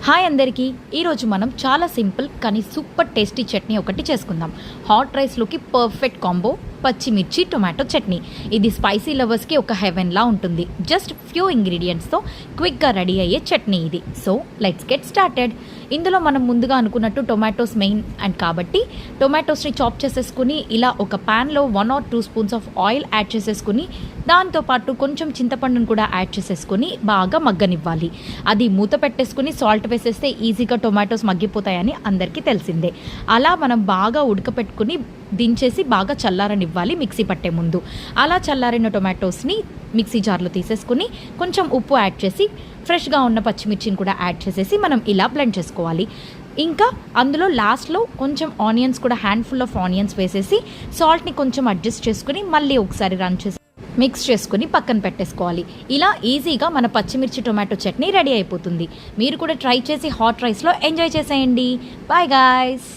Hi అందరికీ ఈరోజు మనం చాలా సింపుల్ కానీ సూపర్ టేస్టీ చట్నీ ఒకటి చేసుకుందాం. హాట్ రైస్లోకి పర్ఫెక్ట్ కాంబో పచ్చిమిర్చి టొమాటో చట్నీ. ఇది స్పైసీ లవర్స్కి ఒక హెవెన్లా ఉంటుంది. జస్ట్ ఫ్యూ ఇంగ్రీడియంట్స్తో క్విక్గా రెడీ అయ్యే చట్నీ ఇది. So let's get started. ఇందులో మనం ముందుగా అనుకున్నట్టు టొమాటోస్ మెయిన్ అండ్ కాబట్టి టొమాటోస్ని చాప్ చేసేసుకుని ఇలా ఒక ప్యాన్లో 1 or 2 spoons of oil add చేసేసుకుని దాంతోపాటు కొంచెం చింతపండును కూడా యాడ్ చేసేసుకుని బాగా మగ్గనివ్వాలి. అది మూత పెట్టేసుకుని సాల్ట్ వేసేస్తే ఈజీగా టొమాటోస్ మగ్గిపోతాయని అందరికీ తెలిసిందే. అలా మనం బాగా ఉడకపెట్టుకుని దించేసి బాగా చల్లారనివ్వాలి మిక్సీ పట్టే ముందు. అలా చల్లారిన టొమాటోస్ని మిక్సీ జార్లో తీసేసుకుని కొంచెం ఉప్పు యాడ్ చేసి ఫ్రెష్గా ఉన్న పచ్చిమిర్చిని కూడా యాడ్ చేసేసి మనం ఇలా బ్లెండ్ చేసుకోవాలి. ఇంకా అందులో లాస్ట్లో కొంచెం ఆనియన్స్ కూడా హ్యాండ్ఫుల్ ఆఫ్ ఆనియన్స్ వేసేసి సాల్ట్ని కొంచెం అడ్జస్ట్ చేసుకుని మళ్ళీ ఒకసారి రన్ చేసి మిక్స్ చేసుకుని పక్కన పెట్టేసుకోవాలి. ఇలా ఈజీగా మన పచ్చిమిర్చి టొమాటో చట్నీ రెడీ అయిపోతుంది. మీరు కూడా ట్రై చేసి హాట్ రైస్లో ఎంజాయ్ చేసేయండి. Bye guys.